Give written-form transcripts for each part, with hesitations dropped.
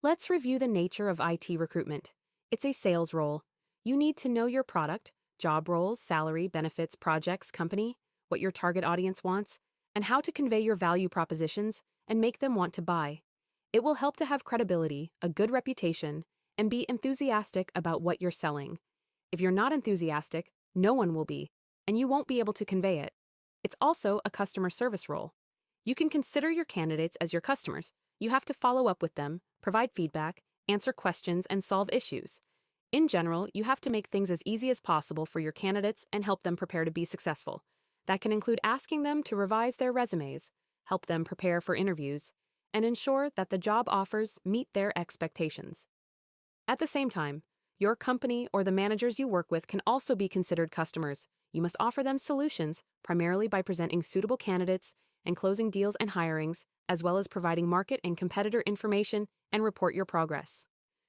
Let's review the nature of IT recruitment. It's a sales role. You need to know your product, job roles, salary, benefits, projects, company, what your target audience wants, and how to convey your value propositions and make them want to buy. It will help to have credibility, a good reputation, and be enthusiastic about what you're selling. If you're not enthusiastic, no one will be, and you won't be able to convey it. It's also a customer service role. You can consider your candidates as your customers. You have to follow up with them, provide feedback, answer questions, and solve issues. In general, you have to make things as easy as possible for your candidates and help them prepare to be successful. That can include asking them to revise their resumes, help them prepare for interviews, and ensure that the job offers meet their expectations. At the same time, your company or the managers you work with can also be considered customers. You must offer them solutions, primarily by presenting suitable candidates and closing deals and hirings, as well as providing market and competitor information and report your progress.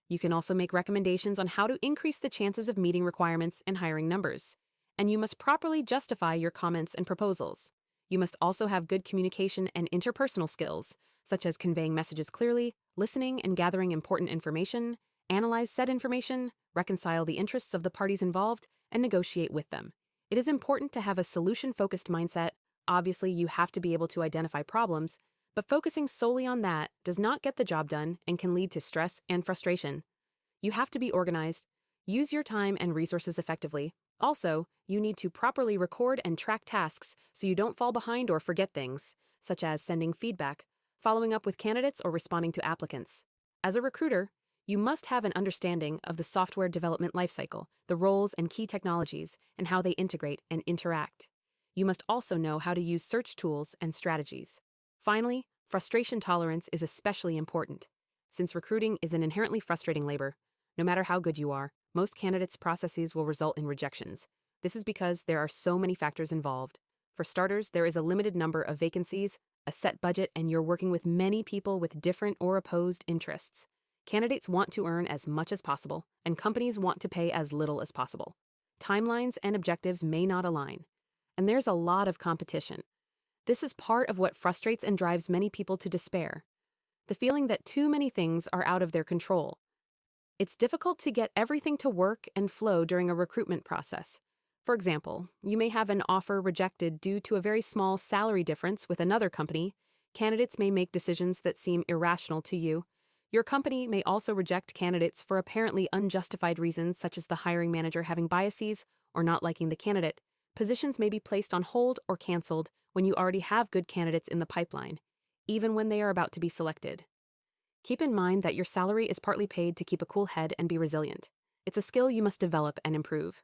You can also make recommendations on how to increase the chances of meeting requirements and hiring numbers. And you must properly justify your comments and proposals. You must also have good communication and interpersonal skills, such as conveying messages clearly, listening and gathering important information, analyze said information, reconcile the interests of the parties involved, and negotiate with them. It is important to have a solution-focused mindset. Obviously, you have to be able to identify problems, but focusing solely on that does not get the job done and can lead to stress and frustration. You have to be organized, use your time and resources effectively. Also, you need to properly record and track tasks so you don't fall behind or forget things, such as sending feedback, following up with candidates, or responding to applicants. As a recruiter, you must have an understanding of the software development lifecycle, the roles and key technologies, and how they integrate and interact. You must also know how to use search tools and strategies. Finally, frustration tolerance is especially important. Since recruiting is an inherently frustrating labor, no matter how good you are, most candidates' processes will result in rejections. This is because there are so many factors involved. For starters, there is a limited number of vacancies, a set budget, and you're working with many people with different or opposed interests. Candidates want to earn as much as possible, and companies want to pay as little as possible. Timelines and objectives may not align, and there's a lot of competition. This is part of what frustrates and drives many people to despair. The feeling that too many things are out of their control. It's difficult to get everything to work and flow during a recruitment process. For example, you may have an offer rejected due to a very small salary difference with another company. Candidates may make decisions that seem irrational to you. Your company may also reject candidates for apparently unjustified reasons, such as the hiring manager having biases or not liking the candidate. Positions may be placed on hold or canceled when you already have good candidates in the pipeline, even when they are about to be selected. Keep in mind that your salary is partly paid to keep a cool head and be resilient. It's a skill you must develop and improve.